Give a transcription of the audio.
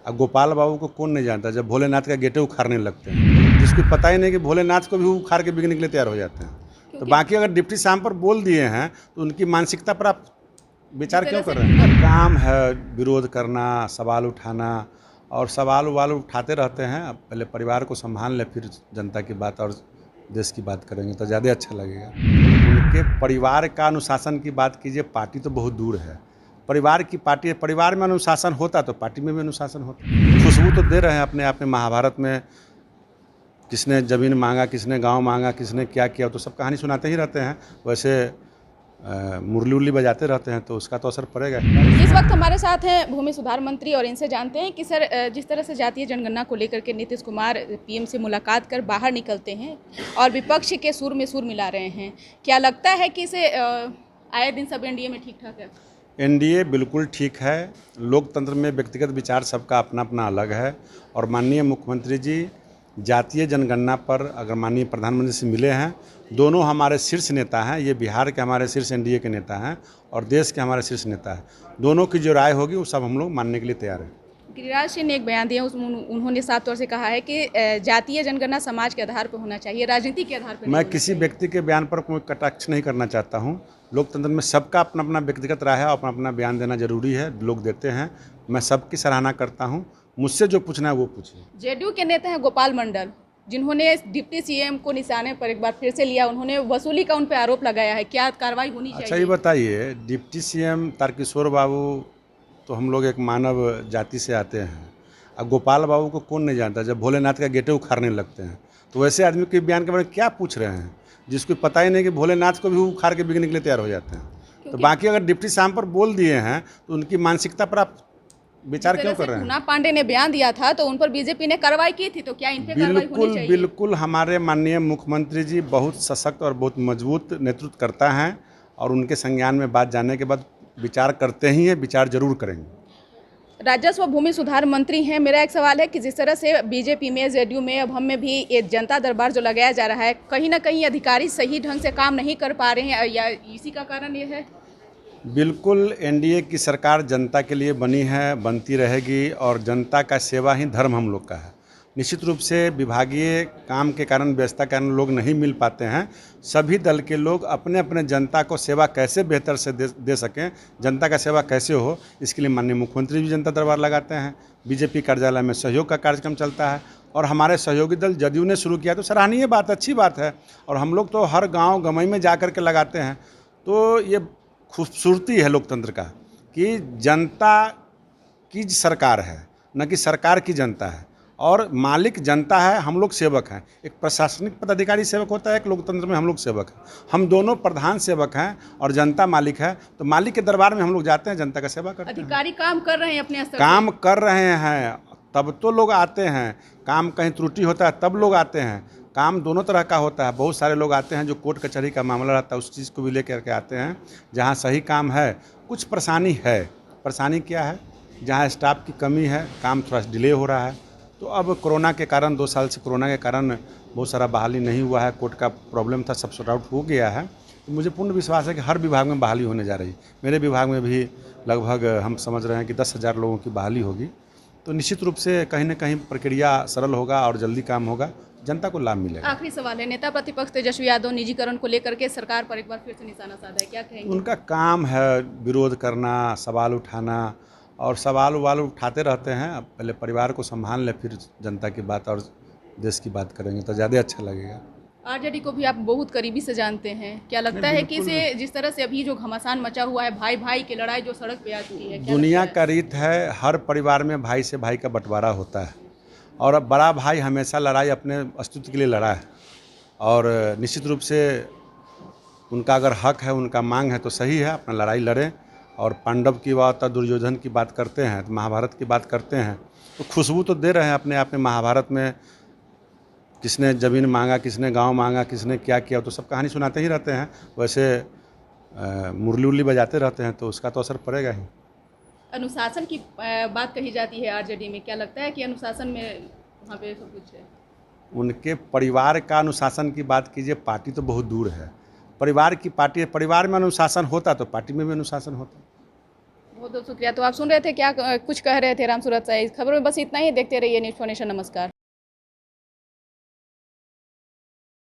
अब गोपाल बाबू को कौन नहीं जानता, जब भोलेनाथ का गेटे उखाड़ने लगते हैं, जिसको पता ही नहीं कि भोलेनाथ को भी उखाड़ के बिकने के लिए तैयार हो जाते हैं। तो बाकी अगर डिप्टी साहब पर बोल दिए हैं तो उनकी मानसिकता पर आप विचार क्यों कर रहे हैं? काम है विरोध करना, सवाल उठाना, और सवाल उवाल उठाते रहते हैं। अब पहले परिवार को संभाल ले, फिर जनता की बात और देश की बात करेंगे तो ज़्यादा अच्छा लगेगा। उनके परिवार का अनुशासन की बात कीजिए, पार्टी तो बहुत दूर है। परिवार की पार्टी है, परिवार में अनुशासन होता तो पार्टी में भी अनुशासन होता। खुशबू तो दे रहे हैं अपने आप में। महाभारत में किसने ज़मीन मांगा, किसने गांव मांगा, किसने क्या किया, तो सब कहानी सुनाते ही रहते हैं। वैसे मुरली उरली बजाते रहते हैं तो उसका तो असर पड़ेगा। इस वक्त हमारे साथ हैं भूमि सुधार मंत्री और इनसे जानते हैं कि सर, जिस तरह से जातीय जनगणना को लेकर के नीतीश कुमार पीएम से मुलाकात कर बाहर निकलते हैं और विपक्ष के सुर में सुर मिला रहे हैं, क्या लगता है कि इसे आए दिन सब एनडीए में ठीक ठाक है? एनडीए बिल्कुल ठीक है। लोकतंत्र में व्यक्तिगत विचार सबका अपना अपना अलग है। और माननीय मुख्यमंत्री जी जातीय जनगणना पर अगर माननीय प्रधानमंत्री से मिले हैं, दोनों हमारे शीर्ष नेता हैं। ये बिहार के हमारे शीर्ष एनडीए के नेता हैं और देश के हमारे शीर्ष नेता हैं। दोनों की जो राय होगी वो सब हम लोग मानने के लिए तैयार हैं। गिरिराज सिंह ने एक बयान दिया, उसमें उन्होंने साफ तौर से कहा है कि जातीय जनगणना समाज के आधार पर होना चाहिए, राजनीति के आधार पर। मैं किसी व्यक्ति के बयान पर कोई कटाक्ष नहीं करना चाहता हूं। लोकतंत्र में सबका अपना अपना व्यक्तिगत राय है, अपना अपना बयान देना जरूरी है, लोग देते हैं। मैं सबकी सराहना करता हूं। मुझसे जो पूछना है वो पूछिए। जेडीयू के नेता हैं गोपाल मंडल, जिन्होंने डिप्टी सीएम को निशाने पर एक बार फिर से लिया, उन्होंने वसूली का उन पर आरोप लगाया है, क्या कार्रवाई होनी चाहिए? अच्छा ये बताइए, डिप्टी सीएम तारकिशोर बाबू तो हम लोग एक मानव जाति से आते हैं। अब गोपाल बाबू को कौन नहीं जानता, जब भोलेनाथ का गेटे उखाड़ने लगते हैं तो वैसे आदमी के बयान के बारे में क्या पूछ रहे हैं, जिसको पता ही नहीं कि भोलेनाथ को भी उखाड़ के बिकने के लिए तैयार हो जाते हैं। तो बाकी अगर डिप्टी साहब पर बोल दिए हैं तो उनकी मानसिकता पर आप विचार क्यों कर रहे हैं? पूना पांडे ने बयान दिया था तो उन पर बीजेपी ने कार्रवाई की थी, तो क्या इन पे कार्रवाई होनी चाहिए? बिल्कुल हमारे माननीय मुख्यमंत्री जी बहुत सशक्त और बहुत मजबूत नेतृत्व करता है और उनके संज्ञान में बात जानने के बाद विचार करते ही हैं, विचार जरूर करेंगे। राजस्व व भूमि सुधार मंत्री हैं, मेरा एक सवाल है कि जिस तरह से बीजेपी में, जेडीयू में, अब हम में भी ये जनता दरबार जो लगाया जा रहा है, कहीं ना कहीं अधिकारी सही ढंग से काम नहीं कर पा रहे हैं, या इसी का कारण ये है? बिल्कुल, एनडीए की सरकार जनता के लिए बनी है, बनती रहेगी और जनता का सेवा ही धर्म हम लोग का है। निश्चित रूप से विभागीय काम के कारण, व्यवस्था के कारण लोग नहीं मिल पाते हैं। सभी दल के लोग अपने अपने जनता को सेवा कैसे बेहतर से दे सकें, जनता का सेवा कैसे हो, इसके लिए माननीय मुख्यमंत्री भी जनता दरबार लगाते हैं। बीजेपी कार्यालय में सहयोग का कार्यक्रम चलता है और हमारे सहयोगी दल जदयू ने शुरू किया तो सराहनीय बात, अच्छी बात है। और हम लोग तो हर गाँव गमई में जा कर के लगाते हैं। तो ये खूबसूरती है लोकतंत्र का कि जनता की सरकार है, न कि सरकार की जनता है। और मालिक जनता है, हम लोग सेवक हैं। एक प्रशासनिक पदाधिकारी सेवक होता है, एक लोकतंत्र में हम लोग सेवक हैं। हम दोनों प्रधान सेवक हैं और जनता मालिक है। तो मालिक के दरबार में हम लोग जाते हैं, जनता का सेवा करते हैं। अधिकारी काम कर रहे हैं अपने स्तर काम कर रहे हैं तब तो लोग आते हैं। काम कहीं त्रुटि होता है तब लोग आते हैं। काम दोनों तरह का होता है। बहुत सारे लोग आते हैं जो कोर्ट कचहरी का मामला रहता है, उस चीज़ को भी लेकर के आते हैं। जहाँ सही काम है, कुछ परेशानी है। परेशानी क्या है? जहाँ स्टाफ की कमी है, काम थोड़ा डिले हो रहा है। तो अब कोरोना के कारण, 2 साल से कोरोना के कारण बहुत सारा बहाली नहीं हुआ है। कोर्ट का प्रॉब्लम था, सब सॉर्ट आउट हो गया है। तो मुझे पूर्ण विश्वास है कि हर विभाग में बहाली होने जा रही है। मेरे विभाग में भी लगभग हम समझ रहे हैं कि 10,000 लोगों की बहाली होगी। तो निश्चित रूप से कहीं ना कहीं प्रक्रिया सरल होगा और जल्दी काम होगा, जनता को लाभ मिलेगा। आखिरी सवाल है, नेता प्रतिपक्ष तेजस्वी यादव निजीकरण को लेकर के सरकार पर एक बार फिर से निशाना साधा है, क्या कहेंगे? उनका काम है विरोध करना, सवाल उठाना, और सवाल उवाल उठाते रहते हैं। अब पहले परिवार को संभाल ले, फिर जनता की बात और देश की बात करेंगे तो ज़्यादा अच्छा लगेगा। आरजेडी को भी आप बहुत करीबी से जानते हैं, क्या लगता है कि इसे, जिस तरह से अभी जो घमासान मचा हुआ है, भाई भाई की लड़ाई जो सड़क पे आ चुकी है, दुनिया का रीत है, हर परिवार में भाई से भाई का बंटवारा होता है और अब बड़ा भाई हमेशा लड़ाई अपने अस्तित्व के लिए लड़ा है। और निश्चित रूप से उनका अगर हक है, उनका मांग है तो सही है, अपना लड़ाई लड़ें। और पांडव की बात और दुर्योधन की बात करते हैं, तो महाभारत की बात करते हैं, तो खुशबू तो दे रहे हैं अपने आप में। महाभारत में किसने ज़मीन मांगा, किसने गांव मांगा, किसने क्या किया, तो सब कहानी सुनाते ही रहते हैं। वैसे मुरली उरली बजाते रहते हैं तो उसका तो असर पड़ेगा ही। अनुशासन की बात कही जाती है आरजेडी में, क्या लगता है कि अनुशासन में वहाँ पे सब कुछ है? उनके परिवार का अनुशासन की बात कीजिए, पार्टी तो बहुत दूर है। परिवार की पार्टी है, परिवार में अनुशासन होता तो पार्टी में भी अनुशासन होता। बहुत बहुत शुक्रिया। तो आप सुन रहे थे क्या कुछ कह रहे थे राम सूरत साह। इस खबर में बस इतना ही। देखते रहिए न्यूज़ 4 नेशन। नमस्कार।